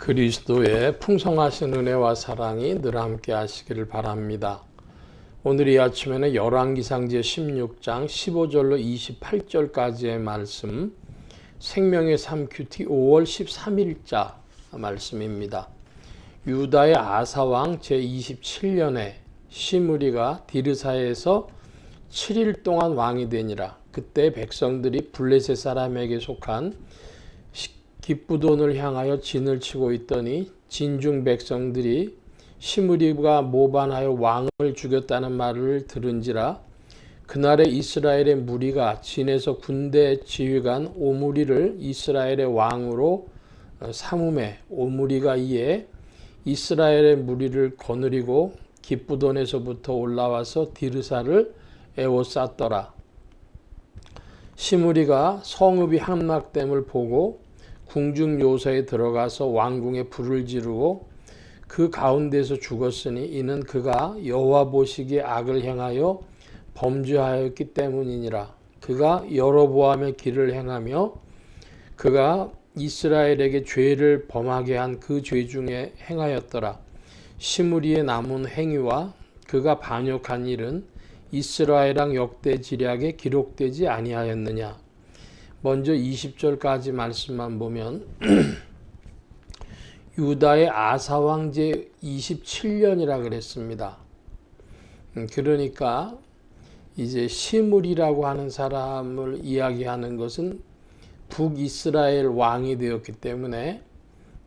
그리스도의 풍성하신 은혜와 사랑이 늘 함께 하시기를 바랍니다. 오늘 이 아침에는 열왕기상 제16장 15절로 28절까지의 말씀, 생명의 삶 큐티 5월 13일자 말씀입니다. 유다의 아사왕 제27년에 시므리가 디르사에서 7일 동안 왕이 되니라. 그때 백성들이 블레셋 사람에게 속한 기브돈을 향하여 진을 치고 있더니 진중 백성들이 시므리가 모반하여 왕을 죽였다는 말을 들은지라. 그날에 이스라엘의 무리가 진에서 군대 지휘관 오므리를 이스라엘의 왕으로 삼음해 오므리가 이에 이스라엘의 무리를 거느리고 기브돈에서부터 올라와서 디르사를 에워쌌더라. 시므리가 성읍이 함락됨을 보고 궁중 요새에 들어가서 왕궁에 불을 지르고 그 가운데서 죽었으니 이는 그가 여호와 보시기에 악을 행하여 범죄하였기 때문이니라. 그가 여로보암의 길을 행하며 그가 이스라엘에게 죄를 범하게 한 그 죄 중에 행하였더라. 시므리의 남은 행위와 그가 반역한 일은 이스라엘 왕 역대지략에 기록되지 아니하였느냐. 먼저 20절까지 말씀만 보면 유다의 아사왕 제27년이라 그랬습니다. 그러니까 이제 시므리라고 하는 사람을 이야기하는 것은 북이스라엘 왕이 되었기 때문에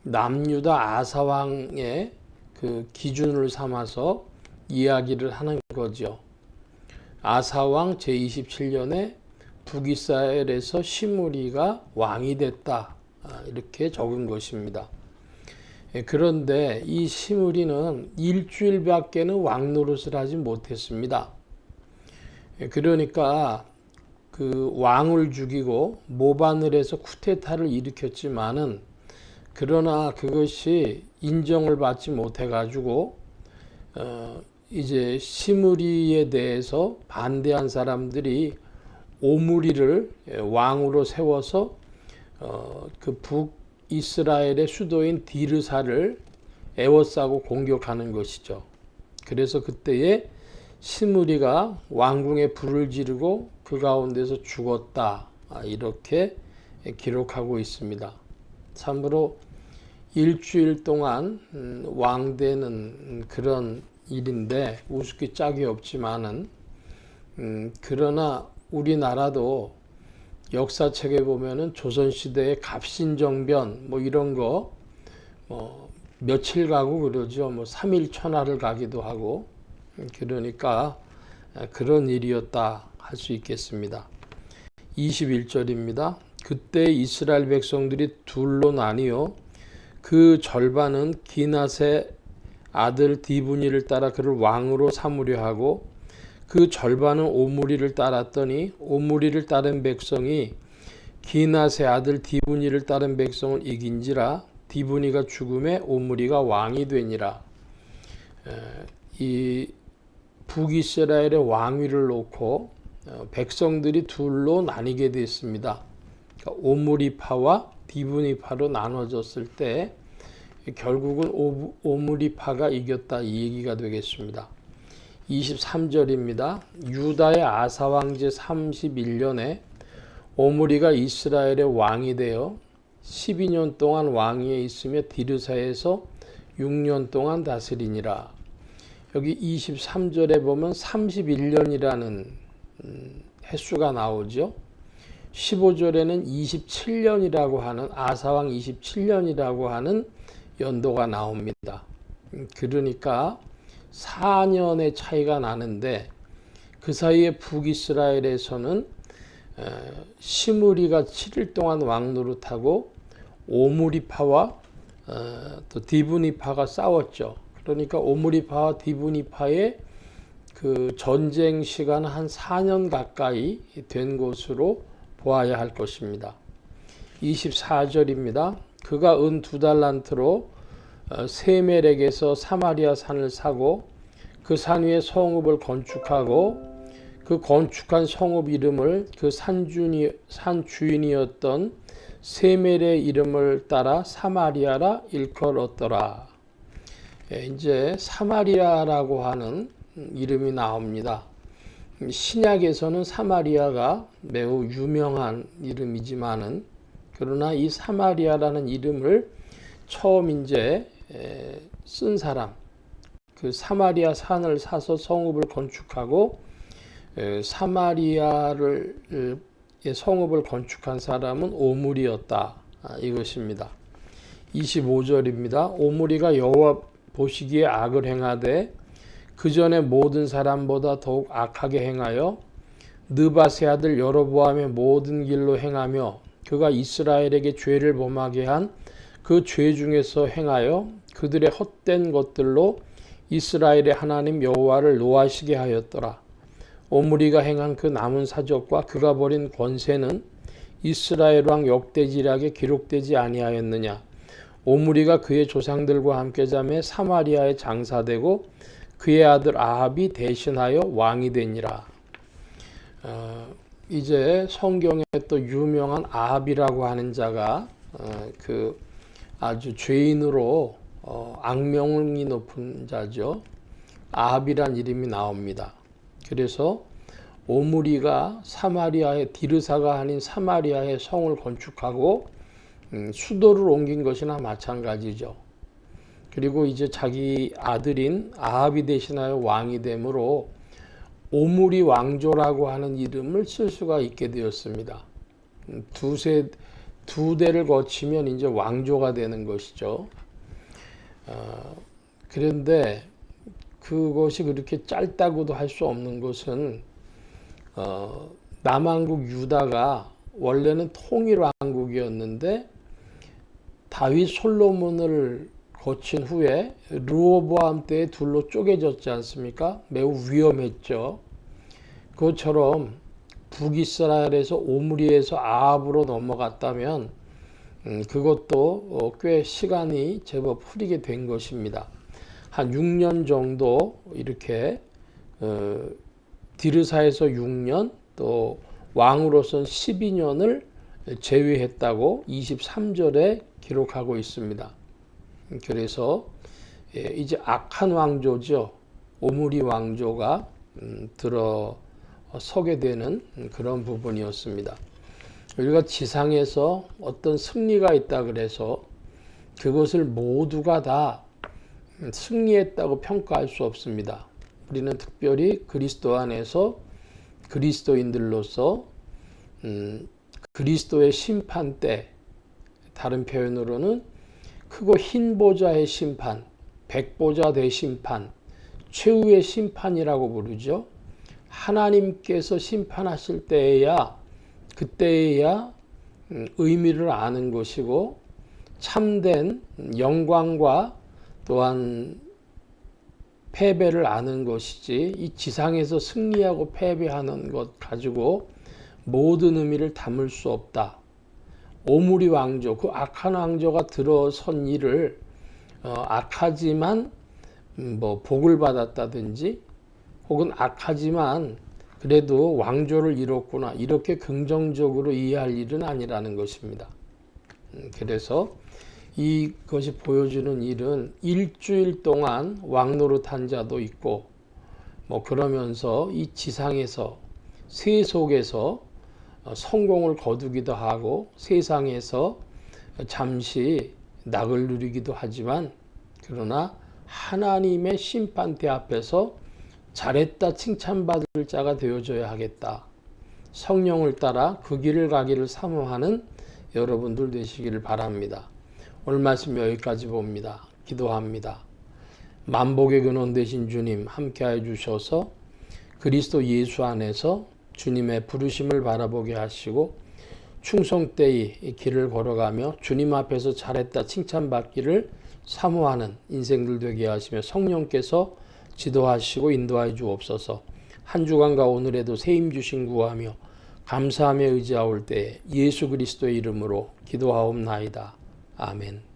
남유다 아사왕의 그 기준을 삼아서 이야기를 하는 거죠. 아사왕 제27년에 북이스라엘에서 시므리가 왕이 됐다, 이렇게 적은 것입니다. 그런데 이 시므리는 일주일밖에는 왕 노릇을 하지 못했습니다. 그러니까 그 왕을 죽이고 모반을 해서 쿠데타를 일으켰지만은 그러나 그것이 인정을 받지 못해 가지고 이제 시므리에 대해서 반대한 사람들이 오므리를 왕으로 세워서 그 북이스라엘의 수도인 디르사를 에워싸고 공격하는 것이죠. 그래서 그때에 시므리가 왕궁에 불을 지르고 그 가운데서 죽었다, 이렇게 기록하고 있습니다. 참으로 일주일 동안 왕되는 그런 일인데 우습기 짝이 없지만은 그러나 우리나라도 역사책에 보면은 조선시대의 갑신정변 이런 거 며칠 가고 그러죠. 3일 천하를 가기도 하고, 그러니까 그런 일이었다 할 수 있겠습니다. 21절입니다. 그때 이스라엘 백성들이 둘로 나뉘어 그 절반은 기낫의 아들 디브니를 따라 그를 왕으로 삼으려 하고 그 절반은 오므리를 따랐더니 오므리를 따른 백성이 기낫의 아들 디브니를 따른 백성을 이긴지라. 디브니가 죽음에 오므리가 왕이 되니라. 이 북이스라엘의 왕위를 놓고 백성들이 둘로 나뉘게 됐습니다. 그러니까 오므리파와 디브니파로 나눠졌을 때 결국은 오므리파가 이겼다, 이 얘기가 되겠습니다. 23절입니다. 유다의 아사왕 제31년에 오므리가 이스라엘의 왕이 되어 12년 동안 왕위에 있으며 디르사에서 6년 동안 다스리니라. 여기 23절에 보면 31년이라는 횟수가 나오죠. 15절에는 27년이라고 하는 아사왕 27년이라고 하는 연도가 나옵니다. 그러니까 4년의 차이가 나는데 그 사이에 북이스라엘에서는 시므리가 7일 동안 왕 노릇하고 오므리파와 또 디브니파가 싸웠죠. 그러니까 오므리파와 디브니파의 그 전쟁 시간은 한 4년 가까이 된 것으로 보아야 할 것입니다. 24절입니다. 그가 은 2달란트로 세멜에게서 사마리아 산을 사고 그 산 위에 성읍을 건축하고 그 건축한 성읍 이름을 그 산 주인이었던 세멜의 이름을 따라 사마리아라 일컬었더라. 이제 사마리아라고 하는 이름이 나옵니다. 신약에서는 사마리아가 매우 유명한 이름이지만은 그러나 이 사마리아라는 이름을 처음 이제 쓴 사람, 그 사마리아 산을 사서 성읍을 건축하고 사마리아를 성읍을 건축한 사람은 오므리였다. 이것입니다. 25절입니다. 오므리가 여호와 보시기에 악을 행하되 그 전에 모든 사람보다 더욱 악하게 행하여 느밧의 아들 여로보암의 모든 길로 행하며 그가 이스라엘에게 죄를 범하게 한 그 죄 중에서 행하여 그들의 헛된 것들로 이스라엘의 하나님 여호와를 노하시게 하였더라. 오므리가 행한 그 남은 사적과 그가 벌인 권세는 이스라엘 왕 역대지략에 기록되지 아니하였느냐. 오므리가 그의 조상들과 함께 잠에 사마리아에 장사되고 그의 아들 아합이 대신하여 왕이 되니라. 이제 성경에 또 유명한 아합이라고 하는 자가 그 아주 죄인으로 악명이 높은 자죠. 아합이란 이름이 나옵니다. 그래서 오므리가 사마리아의 디르사가 아닌 사마리아의 성을 건축하고 수도를 옮긴 것이나 마찬가지죠. 그리고 이제 자기 아들인 아합이 대신하여 왕이 되므로 오므리 왕조라고 하는 이름을 쓸 수가 있게 되었습니다. 두 대를 거치면 이제 왕조가 되는 것이죠. 그런데 그것이 그렇게 짧다고도 할 수 없는 것은 남왕국 유다가 원래는 통일왕국이었는데 다윗 솔로몬을 거친 후에 르호보암 때에 둘로 쪼개졌지 않습니까? 매우 위험했죠. 그것처럼 북이스라엘에서 오므리에서 아합으로 넘어갔다면 그것도 꽤 시간이 제법 흐리게 된 것입니다. 한 6년 정도 이렇게 디르사에서 6년 또 왕으로선 12년을 제위했다고 23절에 기록하고 있습니다. 그래서 이제 악한 왕조죠. 오므리 왕조가 들어서게 되는 그런 부분이었습니다. 우리가 지상에서 어떤 승리가 있다 그래서 그것을 모두가 다 승리했다고 평가할 수 없습니다. 우리는 특별히 그리스도 안에서 그리스도인들로서 그리스도의 심판 때, 다른 표현으로는 크고 흰 보좌의 심판, 백보좌 대심판, 최후의 심판이라고 부르죠. 하나님께서 심판하실 때에야 그때에야 의미를 아는 것이고 참된 영광과 또한 패배를 아는 것이지 이 지상에서 승리하고 패배하는 것 가지고 모든 의미를 담을 수 없다. 오므리 왕조, 그 악한 왕조가 들어선 일을 악하지만 복을 받았다든지 혹은 악하지만 그래도 왕조를 이뤘구나 이렇게 긍정적으로 이해할 일은 아니라는 것입니다. 그래서 이것이 보여주는 일은 일주일 동안 왕노릇한 자도 있고 그러면서 이 지상에서 세속에서 성공을 거두기도 하고 세상에서 잠시 낙을 누리기도 하지만 그러나 하나님의 심판대 앞에서 잘했다 칭찬받을 자가 되어줘야 하겠다. 성령을 따라 그 길을 가기를 사모하는 여러분들 되시기를 바랍니다. 오늘 말씀 여기까지 봅니다. 기도합니다. 만복의 근원 되신 주님 함께하여 주셔서 그리스도 예수 안에서 주님의 부르심을 바라보게 하시고 충성되이 길을 걸어가며 주님 앞에서 잘했다 칭찬받기를 사모하는 인생들 되게 하시며 성령께서 지도하시고 인도하여 주옵소서. 한 주간과 오늘에도 새 힘 주신 구하며 감사하며 의지하올 때에 예수 그리스도의 이름으로 기도하옵나이다. 아멘.